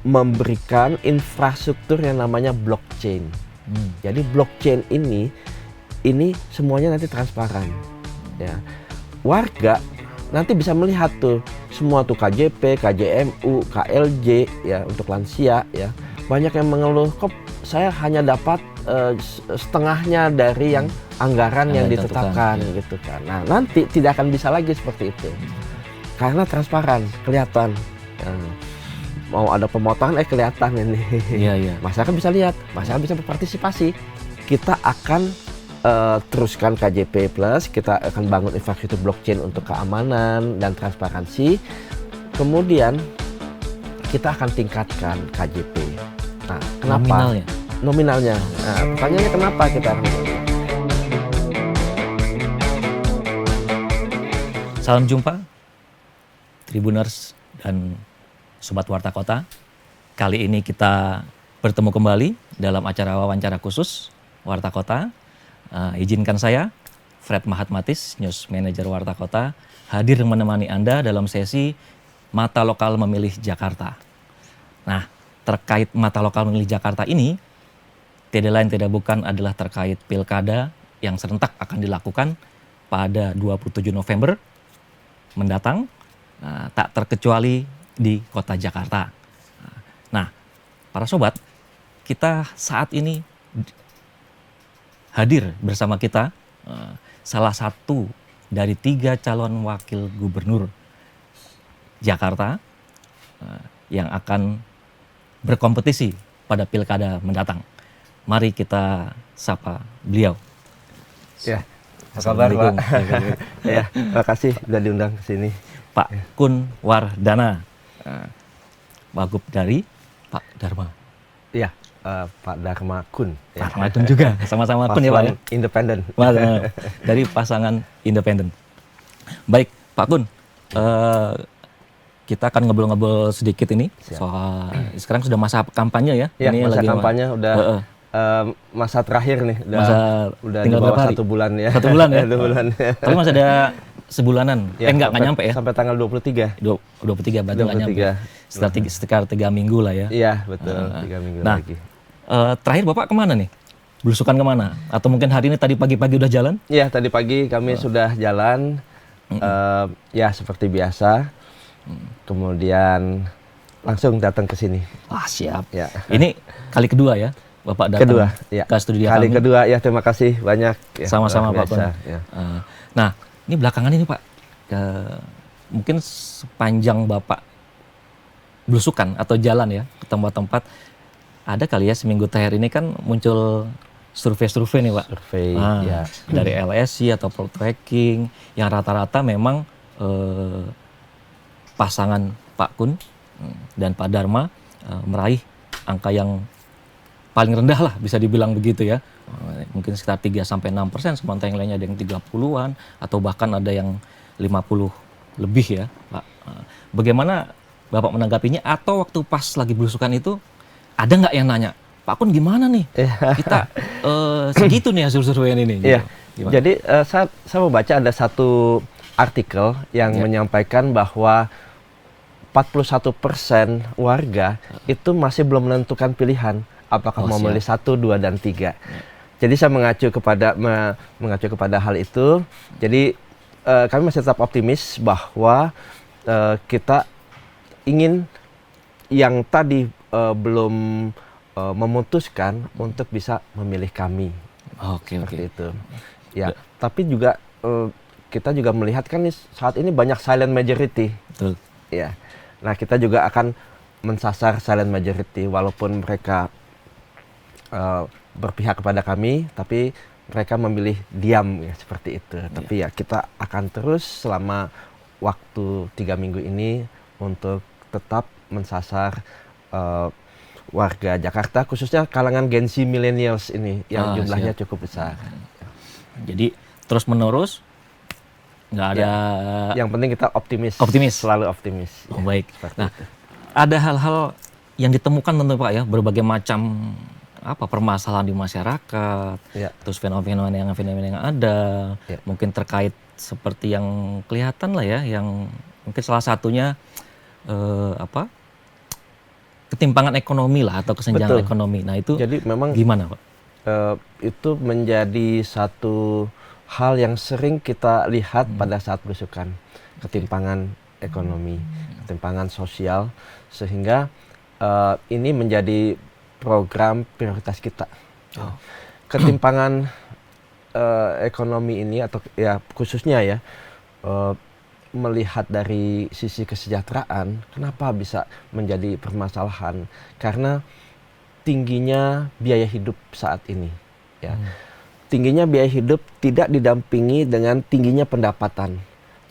memberikan infrastruktur yang namanya blockchain. Jadi blockchain ini semuanya nanti transparan. Ya. Warga nanti bisa melihat tuh semua tuh KJP, KJMU, KLJ ya untuk lansia ya. Banyak yang mengeluh kok saya hanya dapat setengahnya dari yang anggaran yang ditetapkan gitu kan. Nah, nanti tidak akan bisa lagi seperti itu. Karena transparan, kelihatan. Mau ada pemotongan kelihatan ini. Iya. Masyarakat bisa lihat, masyarakat bisa berpartisipasi. Kita akan teruskan KJP Plus, kita akan bangun infrastruktur blockchain untuk keamanan dan transparansi. Kemudian kita akan tingkatkan KJP. Nah, kenapa? Nominalnya. Nah, pertanyaannya kenapa kita akan Salam jumpa, Tribuners dan Sobat Warta Kota. Kali ini kita bertemu kembali dalam acara wawancara khusus Warta Kota. Izinkan saya, Fred Mahatmatis, News Manager Warta Kota, hadir menemani Anda dalam sesi Mata Lokal Memilih Jakarta. Nah, terkait Mata Lokal Memilih Jakarta ini, tidak lain tidak bukan adalah terkait pilkada yang serentak akan dilakukan pada 27 November mendatang, tak terkecuali di kota Jakarta. Nah, para sobat, kita saat ini hadir bersama kita salah satu dari 3 calon wakil gubernur Jakarta yang akan berkompetisi pada pilkada mendatang. Mari kita sapa beliau. Ya, apa kabar Pak? Ya, terima kasih sudah diundang ke sini. Pak Kun Wardana, Wagub dari Pak Dharma. Iya, Pak Dharma Kun. Pak Dharma Kun juga, sama-sama Kun ya Pak ya? Independen. Dari pasangan independen. Baik, Pak Kun, kita akan ngobrol-ngobrol sedikit ini. Soal sekarang sudah masa kampanye ya? Iya, masa kampanye udah masa terakhir nih. Udah di bawah 1 bulan ya. 1 bulan ya? 1 bulan. Tapi masih ada sebulanan, ya, enggak nyampe ya? Sampai tanggal 23. 23 berarti nggak nyampe. Sekitar 3 minggu lah ya? Iya, betul. 3 minggu lagi. Terakhir Bapak kemana nih? Belusukan kemana? Atau mungkin hari ini tadi pagi-pagi udah jalan? Iya, tadi pagi kami sudah jalan. Ya, seperti biasa. Kemudian langsung datang ke sini. Wah, siap. Ya. Ini kali kedua ya? Bapak datang ke studio kali kami. Kedua ya, terima kasih banyak. Ya, sama-sama Pak Kun. Ya. Nah, ini belakangan ini Pak, mungkin sepanjang Bapak belusukan atau jalan ya ke tempat-tempat, ada kali ya seminggu terakhir ini kan muncul survei-survei nih Pak. Survei, ya. Dari LSI atau Poltreking yang rata-rata memang pasangan Pak Kun dan Pak Dharma meraih angka yang paling rendah lah bisa dibilang begitu ya. Mungkin sekitar 3-6%, sementara yang lainnya ada yang 30-an atau bahkan ada yang 50 lebih ya Pak. Bagaimana Bapak menanggapinya, atau waktu pas lagi belusukan itu ada nggak yang nanya, Pak Kun gimana nih kita segitu nih hasil survei ini? Iya. Jadi saya membaca ada satu artikel yang menyampaikan bahwa 41% warga itu masih belum menentukan pilihan apakah mau memilih 1, 2, dan 3. Jadi saya mengacu kepada hal itu. Jadi kami masih tetap optimis bahwa kita ingin yang tadi belum memutuskan untuk bisa memilih kami. Seperti itu. Ya, tapi juga kita juga melihat kan saat ini banyak silent majority. Betul. Ya. Nah, kita juga akan mensasar silent majority walaupun mereka berpihak kepada kami, tapi mereka memilih diam ya, seperti itu. Tapi ya kita akan terus selama waktu 3 minggu ini untuk tetap mensasar warga Jakarta, khususnya kalangan Gen Z millennials ini yang jumlahnya cukup besar. Jadi terus menerus nggak ada. Yang penting kita optimis. Selalu optimis. Oh, baik. Nah, ada hal-hal yang ditemukan tentu Pak ya, berbagai macam permasalahan di masyarakat, terus fenomena yang ada, mungkin terkait seperti yang kelihatan lah ya, yang mungkin salah satunya ketimpangan ekonomi lah atau kesenjangan Betul. ekonomi. Nah itu Jadi memang gimana Pak? itu menjadi satu hal yang sering kita lihat pada saat belusukan, ketimpangan ekonomi, ketimpangan sosial, sehingga ini menjadi program prioritas kita. Ketimpangan ekonomi ini atau ya khususnya ya melihat dari sisi kesejahteraan, kenapa bisa menjadi permasalahan? Karena tingginya biaya hidup saat ini, ya. Tingginya biaya hidup tidak didampingi dengan tingginya pendapatan.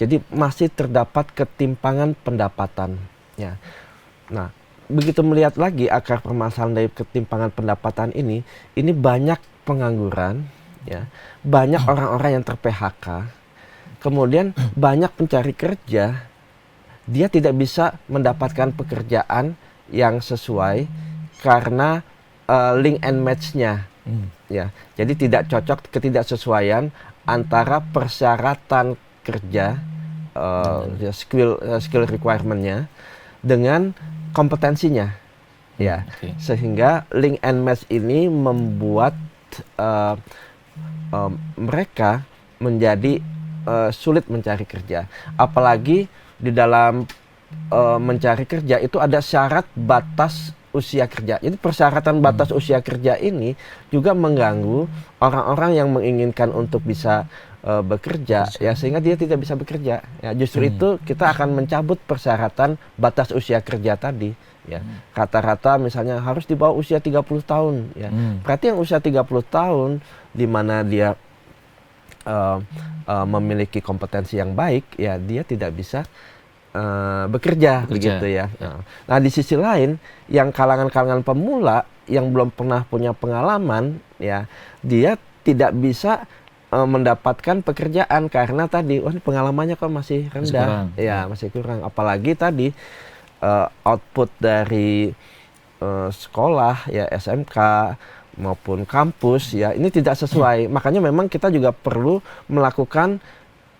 Jadi masih terdapat ketimpangan pendapatan, ya. Nah, begitu melihat lagi akar permasalahan dari ketimpangan pendapatan ini banyak pengangguran, ya, banyak orang-orang yang ter-PHK, kemudian banyak pencari kerja, dia tidak bisa mendapatkan pekerjaan yang sesuai karena link and match-nya, ya. Jadi tidak cocok, ketidaksesuaian antara persyaratan kerja, skill requirement-nya dengan kompetensinya, ya. Sehingga link and match ini membuat mereka menjadi sulit mencari kerja. Apalagi di dalam mencari kerja itu ada syarat batas usia kerja. Jadi persyaratan batas usia kerja ini juga mengganggu orang-orang yang menginginkan untuk bisa bekerja, ya, sehingga dia tidak bisa bekerja. Ya, justru itu kita akan mencabut persyaratan batas usia kerja tadi. Ya, rata-rata misalnya harus di bawah usia 30 tahun. Ya, berarti yang usia 30 tahun di mana dia memiliki kompetensi yang baik, ya dia tidak bisa bekerja, begitu ya. Nah, di sisi lain, yang kalangan-kalangan pemula yang belum pernah punya pengalaman, ya, dia tidak bisa mendapatkan pekerjaan karena tadi, wah, pengalamannya kok masih rendah, masih kurang. Apalagi tadi output dari sekolah, ya, SMK maupun kampus, ya, ini tidak sesuai. Makanya memang kita juga perlu melakukan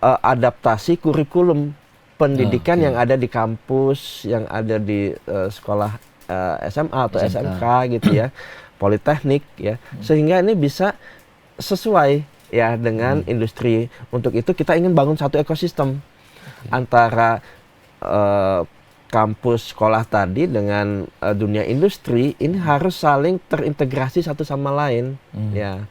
adaptasi kurikulum pendidikan yang ada di kampus, yang ada di sekolah SMA atau SMK gitu ya, politeknik, ya, sehingga ini bisa sesuai, ya, dengan industri. Untuk itu kita ingin bangun satu ekosistem antara kampus sekolah tadi dengan dunia industri. Ini harus saling terintegrasi satu sama lain, ya.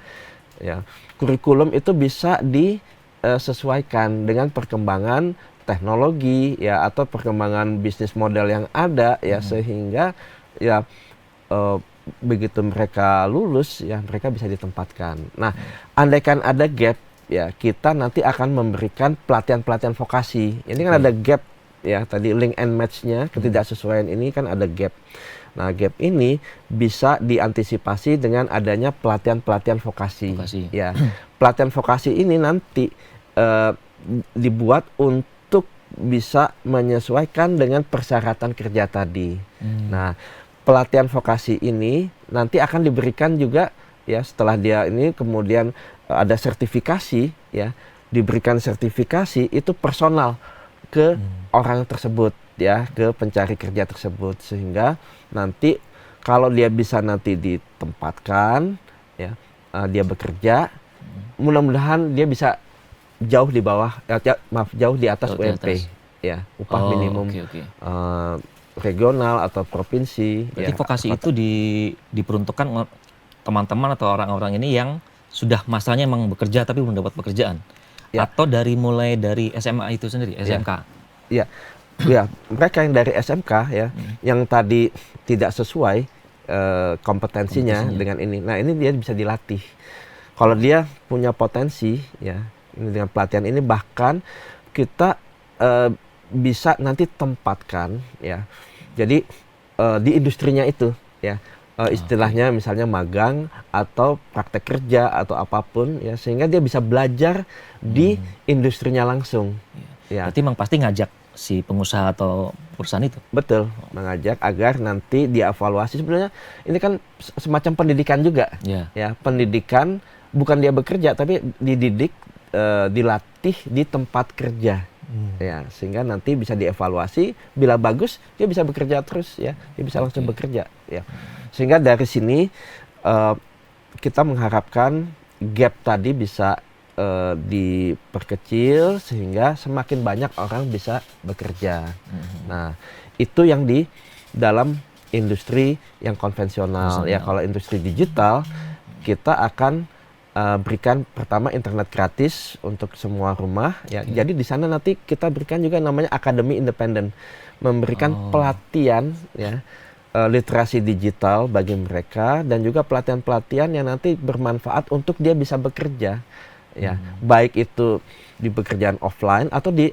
Kurikulum itu bisa disesuaikan dengan perkembangan teknologi, ya, atau perkembangan bisnis model yang ada, ya, sehingga ya begitu mereka lulus, ya, mereka bisa ditempatkan. Nah, andaikan ada gap, ya, kita nanti akan memberikan pelatihan-pelatihan vokasi. Ini kan ada gap, ya, tadi link and match-nya, ketidaksesuaian ini kan ada gap. Nah, gap ini bisa diantisipasi dengan adanya pelatihan-pelatihan vokasi. Ya, pelatihan vokasi ini nanti dibuat untuk bisa menyesuaikan dengan persyaratan kerja tadi. Nah, pelatihan vokasi ini nanti akan diberikan juga, ya, setelah dia ini kemudian ada sertifikasi, ya, diberikan sertifikasi itu personal ke orang tersebut, ya, ke pencari kerja tersebut, sehingga nanti kalau dia bisa nanti ditempatkan, ya, dia bekerja, mudah-mudahan dia bisa jauh di bawah, jauh di atas UMP, ya, upah minimum regional atau provinsi. Berarti ya, vokasi itu diperuntukkan teman-teman atau orang-orang ini yang sudah masanya emang bekerja tapi belum dapat pekerjaan, atau mulai dari SMA itu sendiri, SMK. Ya, mereka yang dari SMK, ya, yang tadi tidak sesuai kompetensinya dengan ini. Nah, ini dia bisa dilatih. Kalau dia punya potensi, ya, ini dengan pelatihan ini bahkan kita bisa nanti tempatkan, ya. Jadi di industrinya itu, ya, istilahnya misalnya magang atau praktek kerja atau apapun, ya, sehingga dia bisa belajar di industrinya langsung. Ya. Berarti memang pasti ngajak si pengusaha atau perusahaan itu. Betul, mengajak agar nanti dievaluasi. Sebenarnya ini kan semacam pendidikan juga, ya, pendidikan bukan dia bekerja tapi dididik, dilatih di tempat kerja, Ya, sehingga nanti bisa dievaluasi, bila bagus dia bisa bekerja terus ya, dia bisa langsung bekerja ya. Sehingga dari sini kita mengharapkan gap tadi bisa diperkecil sehingga semakin banyak orang bisa bekerja. Nah, itu yang di dalam industri yang konvensional ya. Kalau industri digital kita akan berikan pertama internet gratis untuk semua rumah ya. Jadi di sana nanti kita berikan juga namanya akademi independen, memberikan pelatihan ya, literasi digital bagi mereka dan juga pelatihan-pelatihan yang nanti bermanfaat untuk dia bisa bekerja ya, baik itu di pekerjaan offline atau di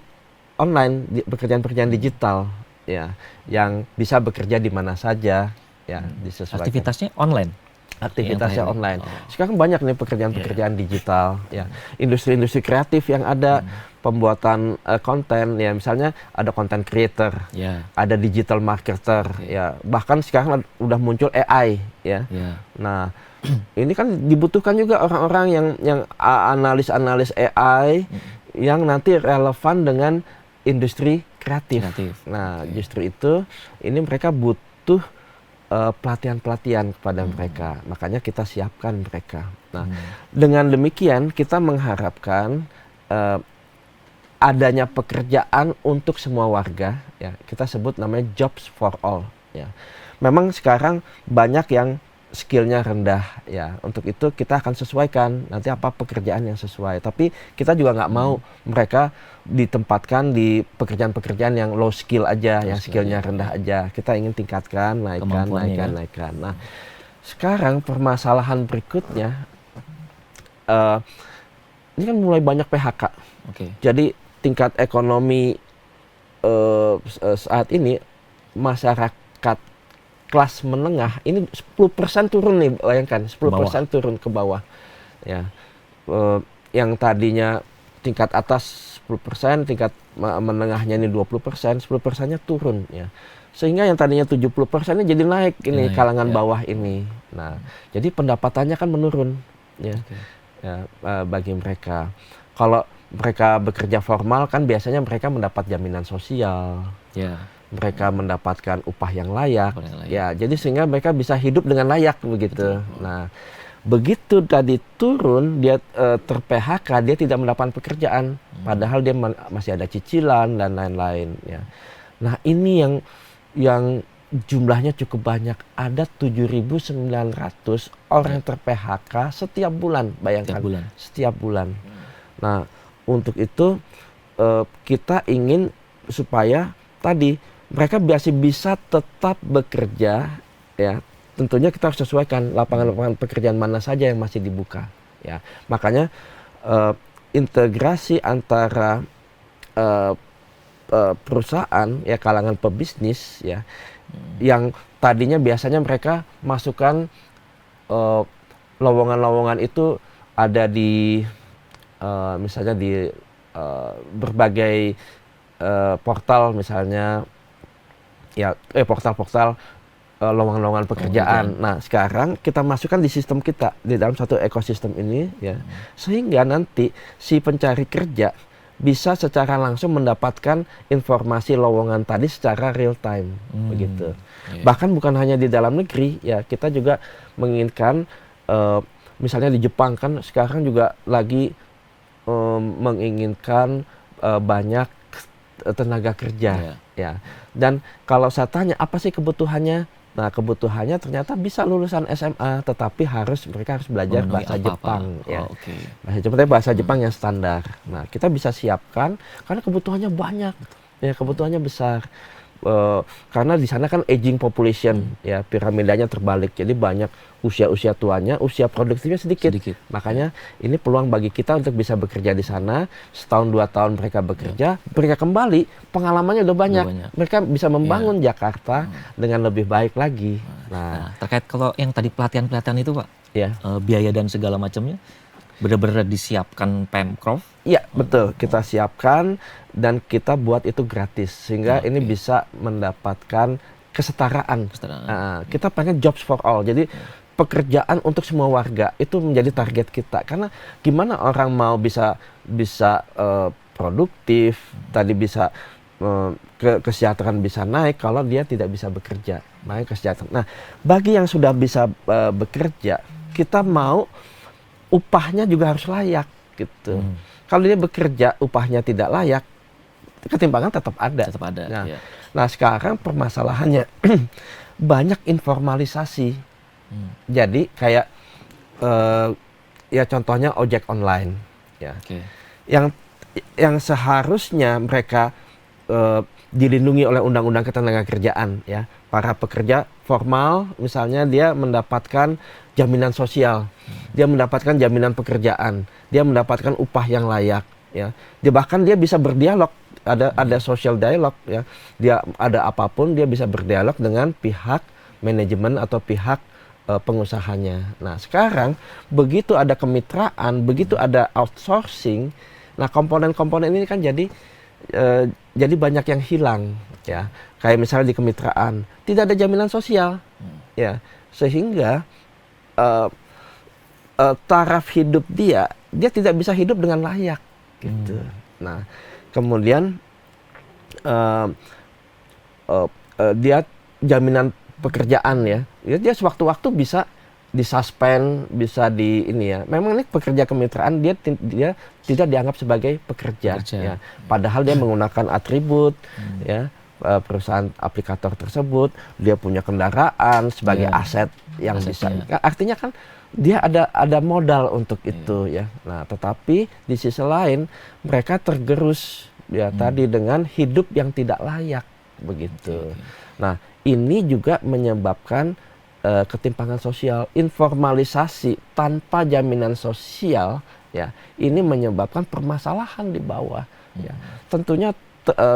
online, di pekerjaan-pekerjaan digital ya, yang bisa bekerja di mana saja ya, disesuaikan. Aktivitasnya online. Aktivitasnya online. Sekarang banyak nih pekerjaan-pekerjaan digital ya. Industri-industri kreatif yang ada, pembuatan konten ya, misalnya ada content creator, ada digital marketer ya. Bahkan sekarang udah muncul AI ya. Nah, ini kan dibutuhkan juga orang-orang yang analis-analis AI yang nanti relevan dengan industri kreatif. Nah, justru itu ini mereka butuh pelatihan-pelatihan kepada mereka, makanya kita siapkan mereka. Nah, dengan demikian kita mengharapkan adanya pekerjaan untuk semua warga, ya kita sebut namanya jobs for all. Ya, memang sekarang banyak yang skillnya rendah, ya untuk itu kita akan sesuaikan nanti apa pekerjaan yang sesuai. Tapi kita juga nggak mau mereka ditempatkan di pekerjaan-pekerjaan yang low skill aja, yang skillnya rendah aja. Kita ingin tingkatkan, naikkan. Nah, sekarang permasalahan berikutnya, ini kan mulai banyak PHK. Jadi tingkat ekonomi saat ini masyarakat kelas menengah ini 10% turun nih, bayangkan 10% turun ke bawah. Ya, yang tadinya tingkat atas 10%, tingkat menengahnya ini 20%, 10%-nya turun ya. Sehingga yang tadinya 70% ini jadi naik ini kalangan bawah ini. Nah, jadi pendapatannya kan menurun ya. Bagi mereka. Kalau mereka bekerja formal kan biasanya mereka mendapat jaminan sosial. Mereka mendapatkan upah yang layak. Ya, jadi sehingga mereka bisa hidup dengan layak begitu. Nah, begitu tadi turun dia ter-PHK, dia tidak mendapatkan pekerjaan, padahal dia masih ada cicilan dan lain-lain ya. Nah, ini yang jumlahnya cukup banyak, ada 7.900 orang yang ter-PHK setiap bulan, bayangkan setiap bulan. Nah, untuk itu kita ingin supaya tadi mereka bisa tetap bekerja ya. Tentunya kita harus sesuaikan lapangan-lapangan pekerjaan mana saja yang masih dibuka ya. Makanya integrasi antara perusahaan ya, kalangan pebisnis ya, yang tadinya biasanya mereka masukkan lowongan-lowongan itu ada di misalnya di berbagai portal misalnya ya, portal-portal lowongan-lowongan pekerjaan. Nah, sekarang kita masukkan di sistem kita, di dalam satu ekosistem ini ya, sehingga nanti si pencari kerja bisa secara langsung mendapatkan informasi lowongan tadi secara real time begitu. Bahkan bukan hanya di dalam negeri ya, kita juga menginginkan misalnya di Jepang kan sekarang juga lagi menginginkan banyak tenaga kerja ya. Dan kalau saya tanya apa sih kebutuhannya? Nah, kebutuhannya ternyata bisa lulusan SMA, tetapi mereka harus belajar bahasa Jepang ya. Bahasa Jepang yang standar. Nah, kita bisa siapkan karena kebutuhannya banyak. Ya, kebutuhannya besar. Karena di sana kan aging population ya, piramidanya terbalik. Jadi banyak usia tuanya, usia produktifnya sedikit. Makanya ini peluang bagi kita untuk bisa bekerja di sana. Setahun 2 tahun mereka bekerja, mereka kembali, pengalamannya udah banyak. Mereka bisa membangun Jakarta dengan lebih baik lagi. Nah, terkait kalau yang tadi pelatihan-pelatihan itu Pak, biaya dan segala macamnya benar-benar disiapkan Pemprov? Iya, betul. Kita siapkan dan kita buat itu gratis sehingga ini bisa mendapatkan kesetaraan. Kita pengen jobs for all. Jadi pekerjaan untuk semua warga itu menjadi target kita. Karena gimana orang mau bisa produktif, tadi bisa kesejahteraan bisa naik kalau dia tidak bisa bekerja. Makanya kesejahteraan. Nah, bagi yang sudah bisa bekerja, kita mau upahnya juga harus layak gitu. Kalau dia bekerja upahnya tidak layak, ketimpangan tetap ada. Tetap ada. Nah, Ya. nah sekarang permasalahannya banyak informalisasi. Jadi kayak ya contohnya ojek online, ya. Oke. Yang seharusnya mereka dilindungi oleh undang-undang ketenagakerjaan, ya. Para pekerja formal misalnya dia mendapatkan jaminan sosial, dia mendapatkan jaminan pekerjaan, dia mendapatkan upah yang layak, ya. Bahkan dia bisa berdialog, ada social dialog, ya. Dia ada apapun dia bisa berdialog dengan pihak manajemen atau pihak pengusahanya. Nah, sekarang begitu ada kemitraan, begitu ada outsourcing, nah komponen-komponen ini kan jadi banyak yang hilang, ya. Kayak misalnya di kemitraan tidak ada jaminan sosial, ya, sehingga taraf hidup dia tidak bisa hidup dengan layak, gitu. Nah, kemudian dia jaminan pekerjaan, ya, dia sewaktu-waktu bisa disuspend, bisa di ini, ya. Memang ini pekerja kemitraan dia tidak dianggap sebagai pekerja. Ya. Padahal dia menggunakan atribut, ya, perusahaan aplikator tersebut, dia punya kendaraan sebagai aset yang bisa. Artinya kan dia ada modal untuk itu, ya. Nah, tetapi di sisi lain mereka tergerus, ya, tadi dengan hidup yang tidak layak begitu. Nah, ini juga menyebabkan ketimpangan sosial, informalisasi tanpa jaminan sosial, ya, ini menyebabkan permasalahan di bawah, ya. Tentunya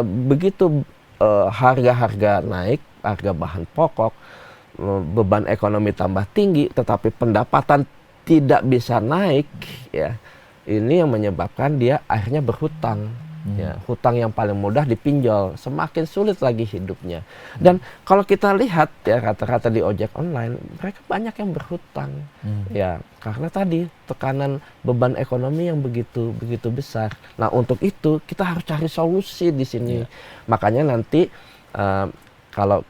begitu harga-harga naik, harga bahan pokok, beban ekonomi tambah tinggi, tetapi pendapatan tidak bisa naik, ya, ini yang menyebabkan dia akhirnya berhutang. Ya, hutang yang paling mudah dipinjol, semakin sulit lagi hidupnya. Dan kalau kita lihat, ya, rata-rata di ojek online mereka banyak yang berhutang, ya, karena tadi tekanan beban ekonomi yang begitu besar. Nah, untuk itu kita harus cari solusi di sini. Makanya nanti kalau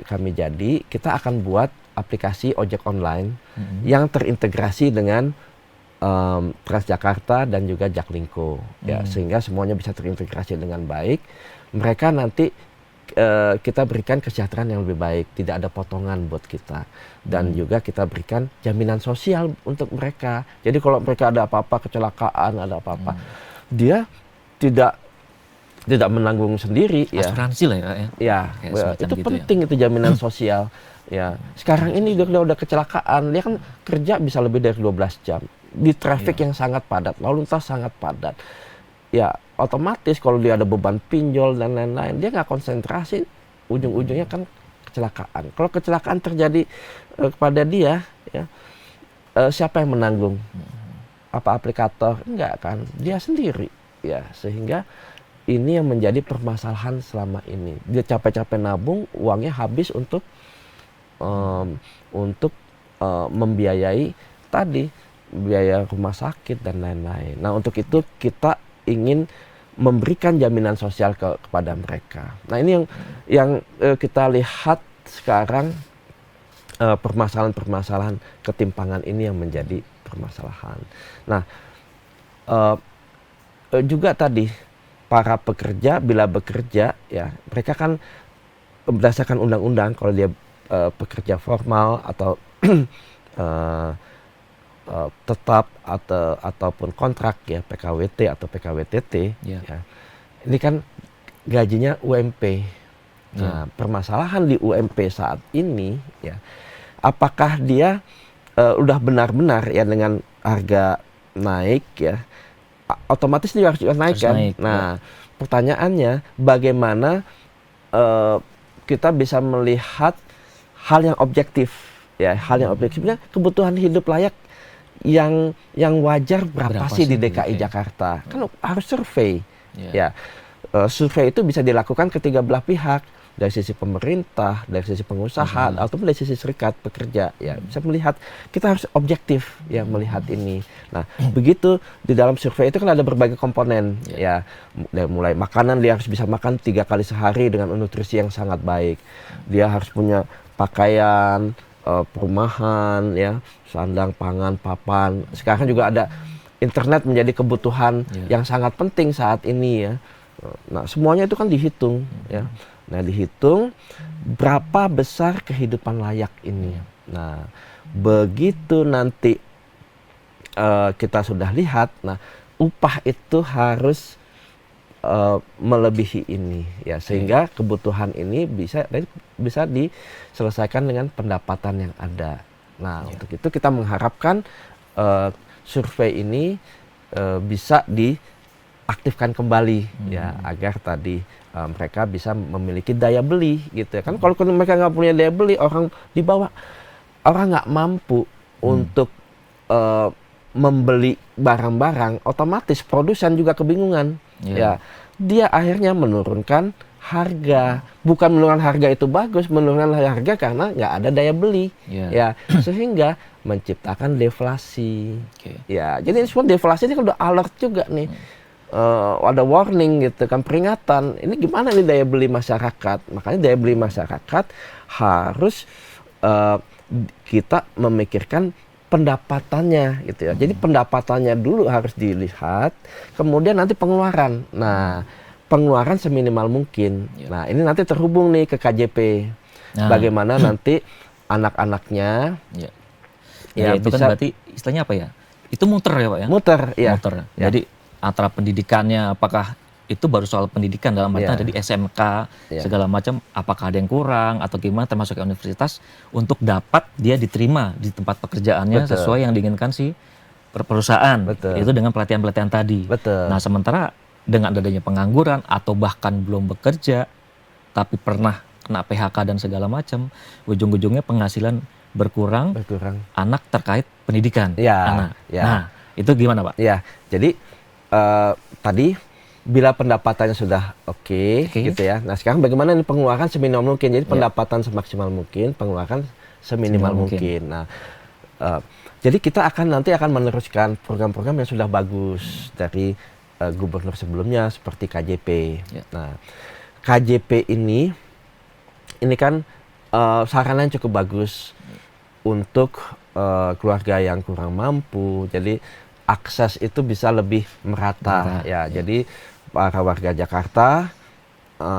kami jadi, kita akan buat aplikasi ojek online yang terintegrasi dengan Transjakarta dan juga Jaklingko, ya, sehingga semuanya bisa terintegrasi dengan baik. Mereka nanti kita berikan kesejahteraan yang lebih baik, tidak ada potongan buat kita, dan juga kita berikan jaminan sosial untuk mereka. Jadi kalau mereka ada apa-apa, kecelakaan, ada apa-apa, dia tidak menanggung sendiri, ya. Asuransi lah, ya. Ya, itu gitu, penting, ya. Itu jaminan sosial. Ya, sekarang ini udah kecelakaan, dia kan kerja bisa lebih dari 12 jam. Di traffic yang sangat padat, lalu lintas sangat padat, ya, otomatis kalau dia ada beban pinjol dan lain-lain, dia nggak konsentrasi, ujung-ujungnya kan kecelakaan. Kalau kecelakaan terjadi kepada dia, ya, siapa yang menanggung? Apa aplikator? Enggak kan, dia sendiri, ya. Sehingga ini yang menjadi permasalahan selama ini. Dia capek-capek nabung, uangnya habis untuk membiayai tadi biaya rumah sakit dan lain-lain. Nah, untuk itu kita ingin memberikan jaminan sosial kepada mereka. Nah, ini yang kita lihat sekarang, permasalahan-permasalahan ketimpangan ini yang menjadi permasalahan. Nah, juga tadi para pekerja bila bekerja, ya, mereka kan berdasarkan undang-undang kalau dia pekerja formal atau tetap ataupun kontrak, ya, PKWT atau PKWTT, ya. Ini kan gajinya UMP. Nah, permasalahan di UMP saat ini, ya, apakah dia udah benar-benar, ya, dengan harga naik, ya, otomatis dia harus juga naik, kan? Nah, pertanyaannya bagaimana kita bisa melihat hal yang objektif, ya, hal yang objektifnya kebutuhan hidup layak yang wajar berapa sih di DKI Jakarta? Kan harus survei, ya. Survei itu bisa dilakukan ketiga belah pihak, dari sisi pemerintah, dari sisi pengusaha, ataupun dari sisi serikat pekerja, ya bisa melihat. Kita harus objektif ya melihat ini. Nah, begitu di dalam survei itu kan ada berbagai komponen, ya dari mulai makanan, dia harus bisa makan 3 kali sehari dengan nutrisi yang sangat baik. Dia harus punya pakaian, perumahan, ya sandang, pangan, papan. Sekarang juga ada internet menjadi kebutuhan yang sangat penting saat ini ya. Nah, semuanya itu kan dihitung ya. Nah, dihitung berapa besar kehidupan layak ini. Nah, begitu nanti kita sudah lihat, nah upah itu harus melebihi ini ya, sehingga kebutuhan ini bisa diselesaikan dengan pendapatan yang ada. Nah, untuk itu kita mengharapkan survei ini bisa diaktifkan kembali ya, agar tadi mereka bisa memiliki daya beli gitu ya. Kan kalau mereka nggak punya daya beli, orang di bawah, orang nggak mampu untuk membeli barang-barang, otomatis produsen juga kebingungan ya. Dia akhirnya menurunkan harga. Bukan menurunkan harga itu bagus, menurunkan harga karena nggak ada daya beli ya, sehingga menciptakan deflasi. Ya, jadi semua deflasi ini kan udah alert juga nih. Ada warning gitu kan, peringatan. Ini gimana nih daya beli masyarakat? Makanya daya beli masyarakat harus kita memikirkan pendapatannya gitu ya. Jadi pendapatannya dulu harus dilihat, kemudian nanti pengeluaran. Nah, pengeluaran seminimal mungkin. Nah, ini nanti terhubung nih ke KJP. Bagaimana nanti anak-anaknya ya itu bisa, kan berarti istilahnya apa ya? Itu muter ya Pak ya? Muter, ya. Muter. Jadi antara pendidikannya, apakah itu baru soal pendidikan dalam arti ada di SMK segala macam, apakah ada yang kurang atau gimana, termasuk universitas, untuk dapat dia diterima di tempat pekerjaannya sesuai yang diinginkan si perusahaan. Itu dengan pelatihan-pelatihan tadi. Nah, sementara dengan adanya pengangguran atau bahkan belum bekerja tapi pernah kena PHK dan segala macam, ujung-ujungnya penghasilan berkurang. Anak terkait pendidikan anak. Nah, itu gimana Pak? Ya, jadi tadi bila pendapatannya sudah oke, gitu ya. Nah, sekarang bagaimana nih pengeluaran seminimal mungkin. Jadi pendapatan semaksimal mungkin, pengeluaran seminimal mungkin. Nah, jadi kita nanti akan meneruskan program-program yang sudah bagus dari gubernur sebelumnya seperti KJP. Nah, KJP ini kan sarana yang cukup bagus untuk keluarga yang kurang mampu. Jadi akses itu bisa lebih merata ya. Jadi para warga Jakarta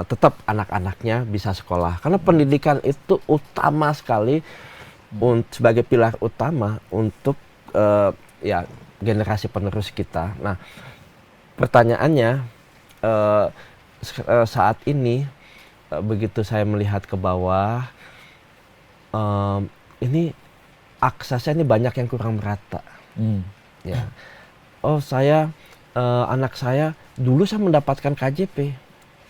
tetap anak-anaknya bisa sekolah, karena pendidikan itu utama sekali sebagai pilar utama untuk ya generasi penerus kita. Nah, pertanyaannya saat ini begitu saya melihat ke bawah, ini aksesnya ini banyak yang kurang merata. Ya, oh anak saya dulu saya mendapatkan KJP,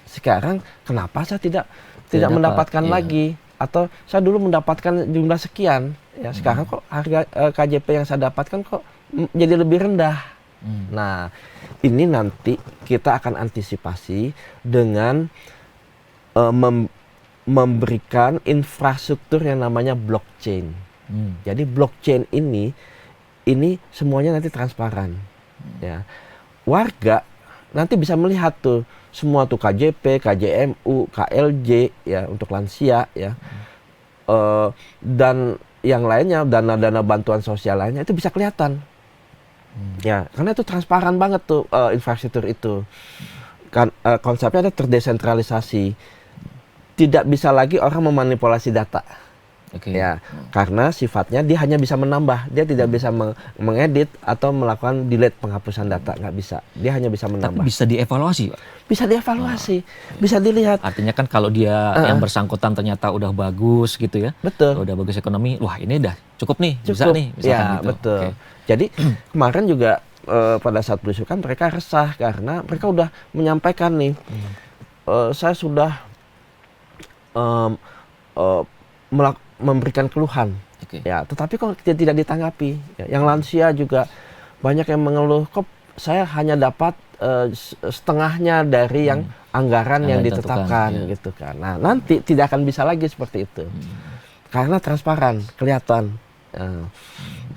sekarang kenapa saya tidak mendapatkan lagi? Atau saya dulu mendapatkan jumlah sekian, ya sekarang kok harga KJP yang saya dapatkan kok jadi lebih rendah. Nah, ini nanti kita akan antisipasi dengan memberikan infrastruktur yang namanya blockchain. Jadi blockchain ini semuanya nanti transparan. Ya, warga nanti bisa melihat tuh semua tuh KJP, KJMU, KLJ ya untuk lansia ya, dan yang lainnya, dana-dana bantuan sosial lainnya itu bisa kelihatan. Ya, karena itu transparan banget tuh infrastruktur itu. Kan konsepnya ada terdesentralisasi. Tidak bisa lagi orang memanipulasi data. Ya, karena sifatnya dia hanya bisa menambah, dia tidak bisa mengedit atau melakukan delete, penghapusan data, nggak bisa. Dia hanya bisa menambah. Tapi bisa dievaluasi, Pak? Bisa dievaluasi, bisa dilihat. Artinya kan kalau dia yang bersangkutan ternyata udah bagus gitu ya, udah bagus ekonomi, wah ini udah cukup nih, bisa nih, misalkan ya, gitu. Betul. Jadi kemarin juga pada saat belusukan mereka resah karena mereka udah menyampaikan nih, saya sudah memberikan keluhan, ya, tetapi kok tidak ditanggapi. Ya, yang lansia juga banyak yang mengeluh, kok saya hanya dapat setengahnya dari yang anggaran yang Anggaran ditetapkan ditentukan, ya. gitu kan. Nah, nanti tidak akan bisa lagi seperti itu. Karena transparan, kelihatan.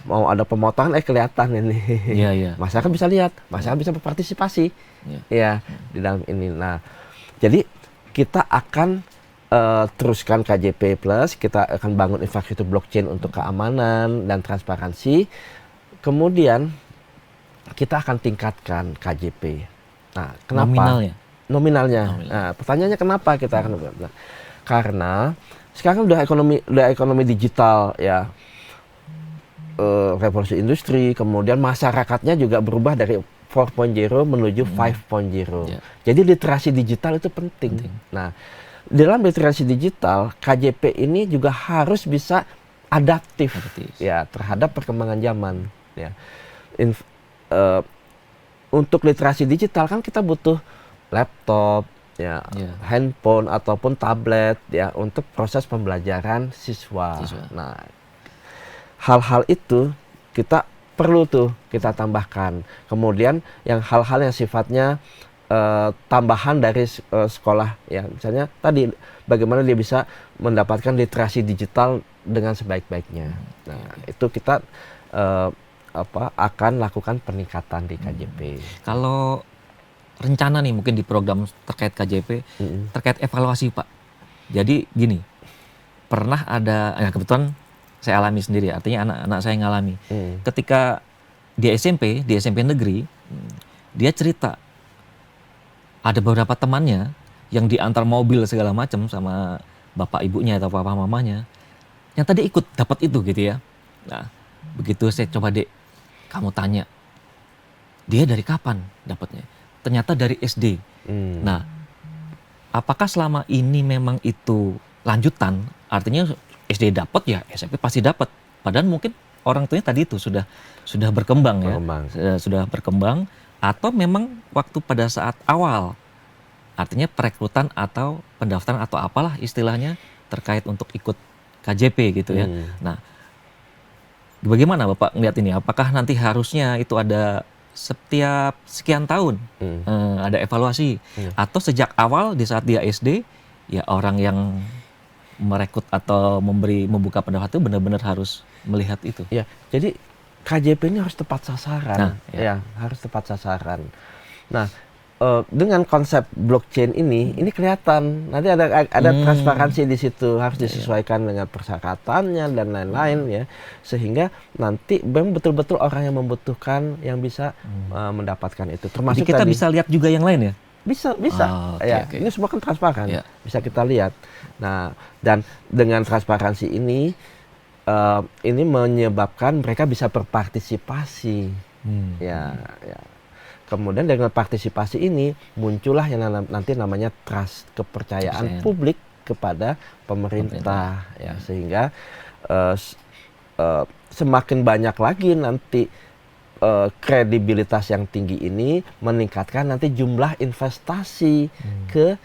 Mau ada pemotongan kelihatan ini. Iya, iya. Masyarakat bisa lihat, masyarakat bisa berpartisipasi. Iya. Ya, di dalam ini. Nah, jadi kita akan teruskan KJP Plus, kita akan bangun infrastruktur blockchain untuk keamanan dan transparansi. Kemudian kita akan tingkatkan KJP. Nah, kenapa? Nominalnya. Nominalnya. Nah, pertanyaannya kenapa kita akan karena sekarang udah ekonomi digital ya, revolusi industri, kemudian masyarakatnya juga berubah dari 4.0 menuju 5.0. Ya. Jadi literasi digital itu penting. Nah, dalam literasi digital, KJP ini juga harus bisa adaptif. Ya terhadap perkembangan zaman. Ya. Untuk literasi digital kan kita butuh laptop, ya, handphone ataupun tablet ya untuk proses pembelajaran siswa. Nah, hal-hal itu kita perlu tuh kita tambahkan. Kemudian yang hal-hal yang sifatnya tambahan dari sekolah ya, misalnya tadi bagaimana dia bisa mendapatkan literasi digital dengan sebaik-baiknya. Nah, itu kita akan lakukan peningkatan di KJP. Kalau rencana nih mungkin di program terkait KJP, terkait evaluasi Pak. Jadi gini, pernah ada, ya kebetulan saya alami sendiri, artinya anak-anak saya ngalami. Ketika di SMP negeri, dia cerita ada beberapa temannya yang diantar mobil segala macam sama bapak ibunya atau papa mamanya, yang tadi ikut dapat itu gitu ya. Nah, begitu saya coba Dek, kamu tanya, dia dari kapan dapatnya? Ternyata dari SD. Nah, apakah selama ini memang itu lanjutan? Artinya SD dapat ya SMP pasti dapat. Padahal mungkin orang tuanya tadi itu sudah berkembang ya, sudah berkembang. Atau memang waktu pada saat awal, artinya perekrutan atau pendaftaran atau apalah istilahnya terkait untuk ikut KJP gitu ya. Nah, bagaimana Bapak melihat ini? Apakah nanti harusnya itu ada setiap sekian tahun ada evaluasi, atau sejak awal di saat dia SD ya orang yang merekrut atau membuka pendaftaran itu benar-benar harus melihat itu? Ya, jadi KJP ini harus tepat sasaran, Nah, ya harus tepat sasaran. Nah, dengan konsep blockchain ini kelihatan nanti ada transparansi di situ, harus disesuaikan dengan persyaratannya dan lain-lain ya, sehingga nanti betul-betul orang yang membutuhkan yang bisa mendapatkan itu. Termasuk jadi kita tadi, bisa lihat juga yang lain ya? Bisa, Okay. Ini semua kan transparan, bisa kita lihat. Nah, dan dengan transparansi ini menyebabkan mereka bisa berpartisipasi, ya. Kemudian dengan partisipasi ini muncullah yang nanti namanya trust, kepercayaan publik kepada pemerintah. Ya, sehingga semakin banyak lagi nanti kredibilitas yang tinggi ini meningkatkan nanti jumlah investasi ke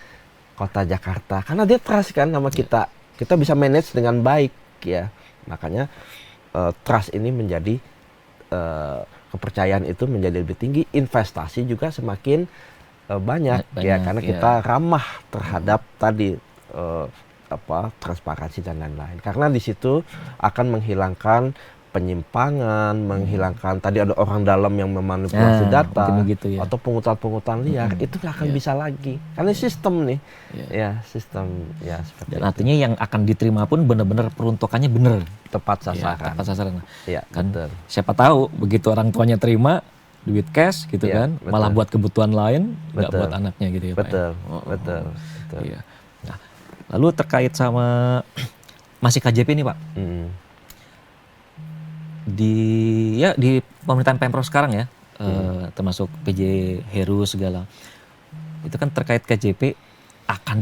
Kota Jakarta, karena dia trust kan sama kita bisa manage dengan baik ya. Makanya trust ini menjadi kepercayaan itu menjadi lebih tinggi, investasi juga semakin banyak ya, karena kita ramah terhadap tadi transparansi dan lain-lain. Karena di situ akan menghilangkan penyimpangan, menghilangkan tadi ada orang dalam yang memanipulasi data begitu, atau pungutan-pungutan liar, itu nggak akan bisa lagi. Karena sistem nih, sistem ya seperti dan itu. artinya yang akan diterima pun benar-benar peruntukannya benar, tepat sasaran. Tepat sasaran. Ya, kan betul. Siapa tahu begitu orang tuanya terima duit cash gitu kan, betul. malah buat kebutuhan lain, nggak buat anaknya gitu ya Pak. Betul, ya? betul. Iya. Nah, lalu terkait sama masih KJP nih Pak. Di pemerintahan Pemprov sekarang ya, termasuk PJ Heru segala, itu kan terkait KJP akan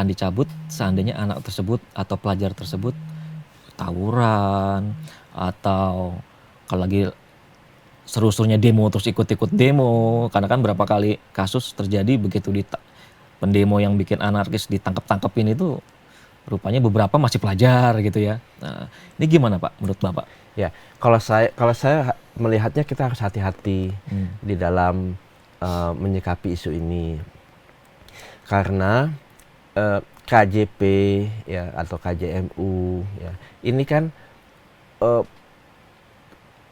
dicabut seandainya anak tersebut atau pelajar tersebut tawuran, atau kalau lagi seru-serunya demo terus ikut-ikut demo, karena kan berapa kali kasus terjadi begitu pendemo yang bikin anarkis ditangkap-tangkepin itu rupanya beberapa masih pelajar gitu ya. Nah, ini gimana Pak menurut Bapak? Ya, kalau saya melihatnya kita harus hati-hati di dalam menyikapi isu ini. Karena KJP ya atau KJMU ya ini kan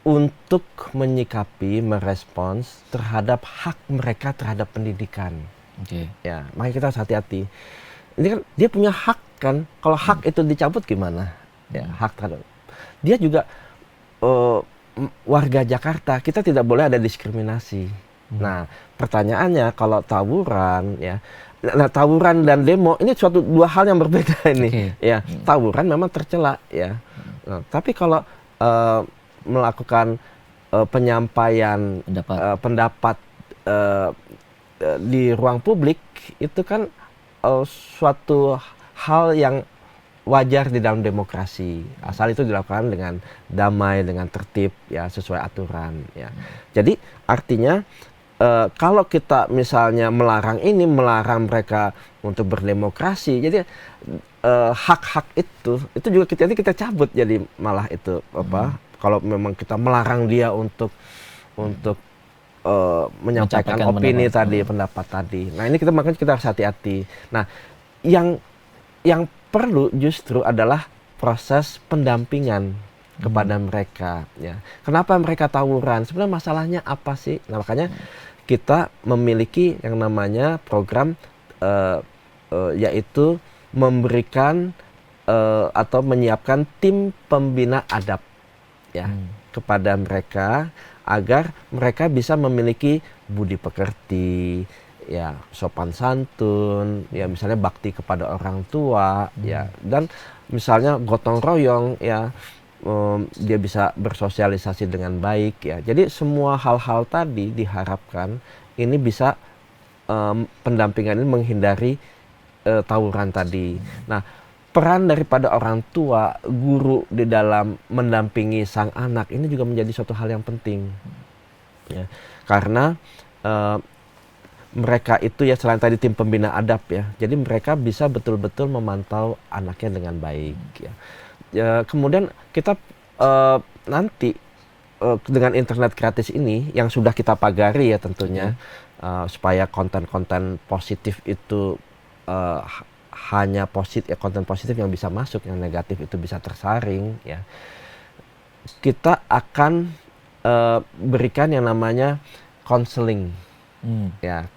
untuk menyikapi, merespons terhadap hak mereka terhadap pendidikan. Ya, makanya kita harus hati-hati. Ini kan dia punya hak kan. Kalau hak itu dicabut gimana? Ya, hak terhadap. Dia juga warga Jakarta. Kita tidak boleh ada diskriminasi. Nah, pertanyaannya kalau tawuran ya. Nah, tawuran dan demo ini dua hal yang berbeda ini. Ya, tawuran memang tercela ya. Nah, tapi kalau melakukan penyampaian pendapat di ruang publik itu kan suatu hal yang wajar di dalam demokrasi, asal itu dilakukan dengan damai, dengan tertib ya, sesuai aturan ya. Jadi artinya kalau kita misalnya melarang mereka untuk berdemokrasi, jadi hak-hak itu juga kita cabut, jadi malah itu apa? Kalau memang kita melarang dia untuk menyampaikan opini pendapat tadi. Nah ini makanya kita harus hati-hati. Nah yang perlu justru adalah proses pendampingan kepada mereka. Ya. Kenapa mereka tawuran? Sebenarnya masalahnya apa sih? Nah makanya kita memiliki yang namanya program yaitu memberikan atau menyiapkan tim pembina adab ya kepada mereka agar mereka bisa memiliki budi pekerti, ya sopan santun, ya misalnya bakti kepada orang tua, ya dan misalnya gotong royong, ya dia bisa bersosialisasi dengan baik, ya. Jadi semua hal-hal tadi diharapkan ini bisa pendampingan ini menghindari tawuran tadi. Nah, peran daripada orang tua, guru di dalam mendampingi sang anak ini juga menjadi suatu hal yang penting, ya. Karena mereka itu ya selain tadi tim pembina adab ya, jadi mereka bisa betul-betul memantau anaknya dengan baik, ya. Kemudian kita nanti dengan internet gratis ini yang sudah kita pagari ya tentunya, supaya konten-konten positif itu hanya konten positif yang bisa masuk, yang negatif itu bisa tersaring ya. Kita akan berikan yang namanya konseling, ya.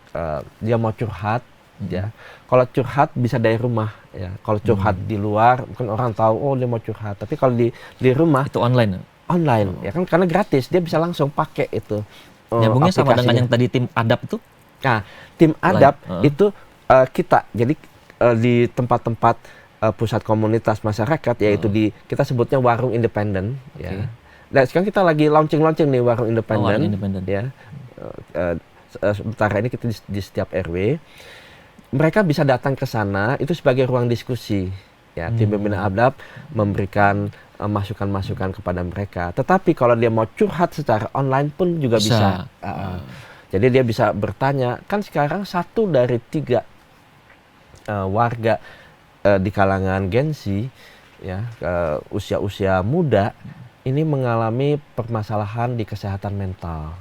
Dia mau curhat, ya. Kalau curhat bisa dari rumah, ya. Kalau curhat di luar, mungkin orang tahu, oh dia mau curhat. Tapi kalau di rumah itu online, ya kan, karena gratis, dia bisa langsung pakai itu. Nyambungnya sama dengan yang tadi tim adab itu? Nah, tim adab itu kita, jadi di tempat-tempat pusat komunitas masyarakat, yaitu kita sebutnya warung independen, ya. Dan sekarang kita lagi launching nih warung independen, ya. Sementara ini kita di setiap RW, mereka bisa datang ke sana itu sebagai ruang diskusi, ya. Tim pembina adab memberikan masukan-masukan kepada mereka. Tetapi kalau dia mau curhat secara online pun juga bisa. Jadi dia bisa bertanya. Kan sekarang 1 dari 3 warga di kalangan Gen Z, ya, usia-usia muda ini mengalami permasalahan di kesehatan mental.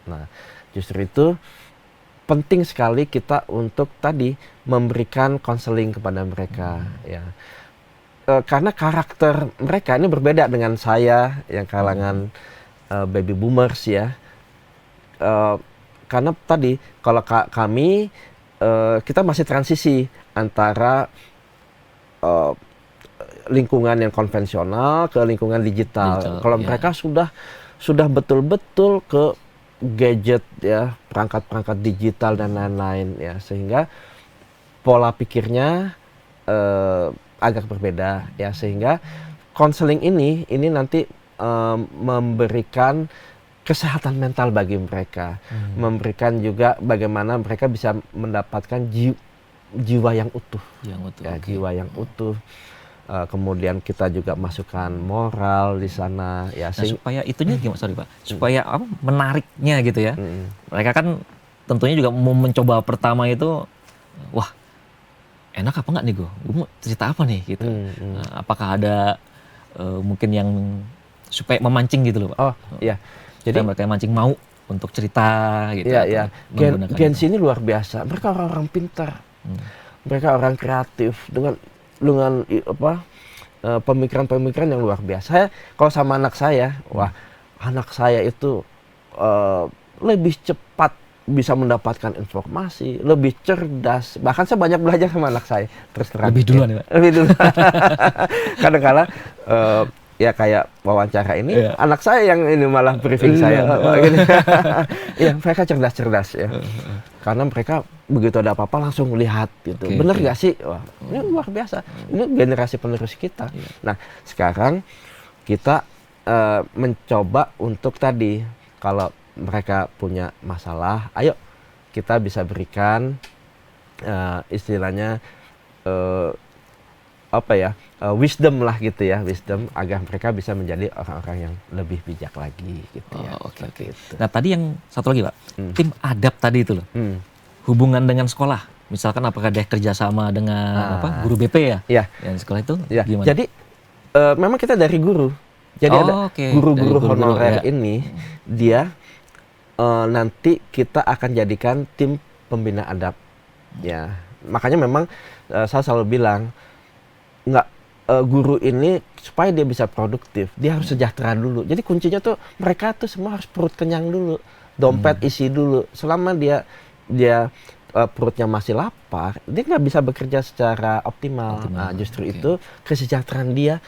Nah, justru itu penting sekali kita untuk tadi memberikan konseling kepada mereka, ya. Karena karakter mereka ini berbeda dengan saya yang kalangan baby boomers, ya. Karena tadi kalau kami kita masih transisi antara lingkungan yang konvensional ke lingkungan digital. Kalau mereka sudah betul-betul ke gadget, ya, perangkat-perangkat digital dan lain-lain, ya, sehingga pola pikirnya agak berbeda, ya, sehingga konseling ini nanti memberikan kesehatan mental bagi mereka, memberikan juga bagaimana mereka bisa mendapatkan jiwa yang utuh, ya, jiwa yang utuh. Kemudian kita juga masukkan moral di sana, ya. Nah, supaya itunya gimana, sorry Pak, supaya apa menariknya gitu ya. Mereka kan tentunya juga mau mencoba pertama itu, wah enak apa enggak nih gue mau cerita apa nih gitu. Apakah ada mungkin yang supaya memancing gitu loh Pak? Oh iya. Jadi mereka mancing mau untuk cerita gitu. Iya, atau iya. menggunakan Gen itu. Z ini luar biasa. Mereka orang-orang pintar. Mereka orang kreatif dengan pemikiran-pemikiran yang luar biasa. Saya kalau sama anak saya, wah, anak saya itu lebih cepat bisa mendapatkan informasi, lebih cerdas. Bahkan saya banyak belajar sama anak saya. Terus terang. Lebih duluan ya, Pak? Lebih dulu. Kadang-kadang ya kayak wawancara ini, Iya. anak saya yang ini malah briefing saya. Gini. Ya, mereka cerdas-cerdas ya. Karena mereka begitu ada apa-apa langsung lihat gitu. Oke, Bener oke. nggak sih? Wah, ini luar biasa. Ini generasi penerus kita. Nah, sekarang kita mencoba untuk tadi, kalau mereka punya masalah, ayo kita bisa berikan istilahnya wisdom lah gitu ya, wisdom agar mereka bisa menjadi orang-orang yang lebih bijak lagi gitu ya. Oke, Seperti oke. itu. Nah tadi yang satu lagi Pak, tim adab tadi itu loh, hubungan dengan sekolah, misalkan apakah ada kerjasama dengan guru BP ya? Iya. Yang sekolah itu Ya, gimana? jadi memang kita dari guru. Jadi ada oke. guru-guru Dari guru-guru, honorer ya. ini, dia nanti kita akan jadikan tim pembina adab. Ya, makanya memang saya selalu bilang guru ini supaya dia bisa produktif, dia harus sejahtera dulu. Jadi kuncinya tuh mereka tuh semua harus perut kenyang dulu, dompet isi dulu. Selama dia perutnya masih lapar, dia nggak bisa bekerja secara optimal. Nah, justru itu kesejahteraan dia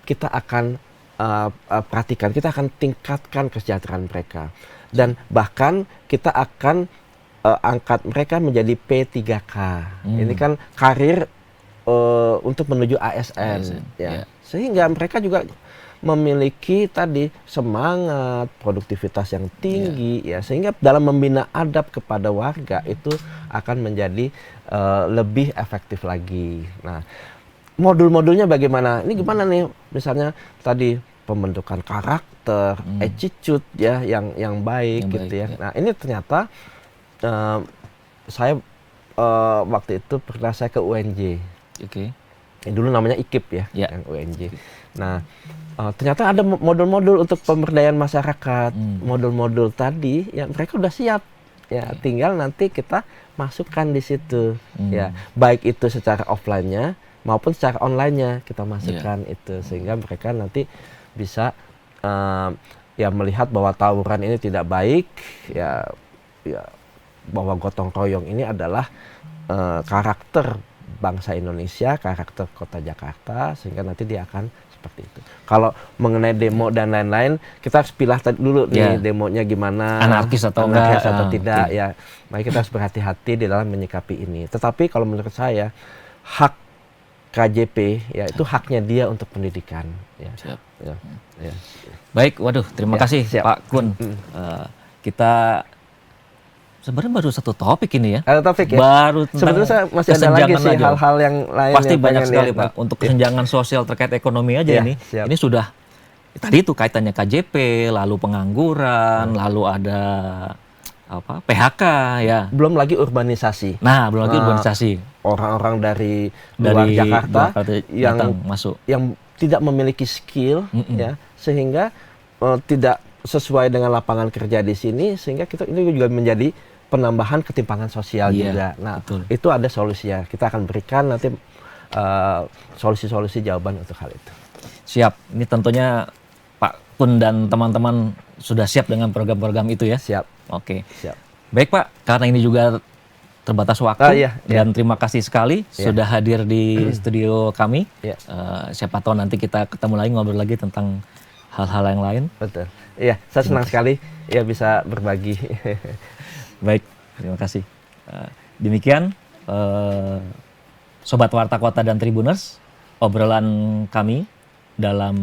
kita akan perhatikan, kita akan tingkatkan kesejahteraan mereka. Dan bahkan kita akan angkat mereka menjadi P3K. Ini kan karir untuk menuju ASN. Ya. Sehingga mereka juga memiliki tadi semangat, produktivitas yang tinggi, ya, sehingga dalam membina adab kepada warga itu akan menjadi lebih efektif lagi. Nah, modul-modulnya bagaimana? Ini gimana nih? Misalnya tadi pembentukan karakter, attitude ya yang baik gitu ya. Nah, ini ternyata saya waktu itu pernah saya ke UNJ. Oke. Dulu namanya IKIP ya, Ya. yang UNJ. Nah, ternyata ada modul-modul untuk pemberdayaan masyarakat. Modul-modul tadi yang mereka udah siap. Ya, tinggal nanti kita masukkan di situ. Ya, baik itu secara offline-nya maupun secara online-nya kita masukkan itu, sehingga mereka nanti bisa ya melihat bahwa tawuran ini tidak baik, ya bahwa gotong royong ini adalah karakter bangsa Indonesia, karakter kota Jakarta, sehingga nanti dia akan seperti itu. Kalau mengenai demo dan lain-lain, kita harus pilih dulu nih demonya gimana, anarkis atau enggak, atau tidak. Ya, maka kita harus berhati-hati di dalam menyikapi ini. Tetapi kalau menurut saya, hak KJP ya itu haknya dia untuk pendidikan. Ya. Siap. Ya. Baik, waduh, terima kasih siap. Pak Kun. Kita sebenarnya baru satu topik ini ya. Ada topik ya? Baru tentang sebetulnya saya masih ada lagi sih aja. hal-hal yang lain. Pasti yang banyak pengen sekali lihat, Pak. Untuk kesenjangan sosial terkait ekonomi aja Ya, ini. siap. Ini sudah tadi itu kaitannya KJP, lalu pengangguran, lalu ada apa PHK ya. Belum lagi urbanisasi. Nah, belum lagi urbanisasi. Orang-orang dari luar Jakarta yang masuk, yang tidak memiliki skill ya, sehingga tidak sesuai dengan lapangan kerja di sini, sehingga ini juga menjadi penambahan ketimpangan sosial juga. Nah, itu ada solusinya. Kita akan berikan nanti solusi-solusi jawaban untuk hal itu. Siap. Ini tentunya Pak Kun dan teman-teman sudah siap dengan program-program itu ya. Siap. Oke. Siap. Baik Pak, karena ini juga terbatas waktu dan terima kasih sekali sudah hadir di studio kami. Siapa tahu nanti kita ketemu lagi, ngobrol lagi tentang hal-hal yang lain. Betul. Iya, saya senang sekali ya bisa berbagi. Baik, terima kasih. Demikian Sobat Warta Kota dan Tribuners, obrolan kami dalam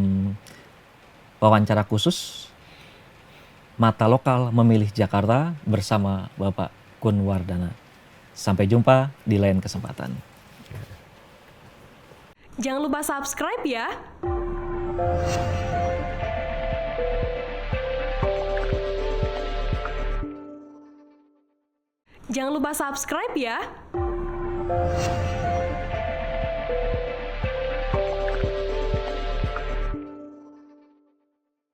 wawancara khusus Mata Lokal Memilih Jakarta bersama Bapak Kun Wardana. Sampai jumpa di lain kesempatan. Jangan lupa subscribe ya. Jangan lupa subscribe ya.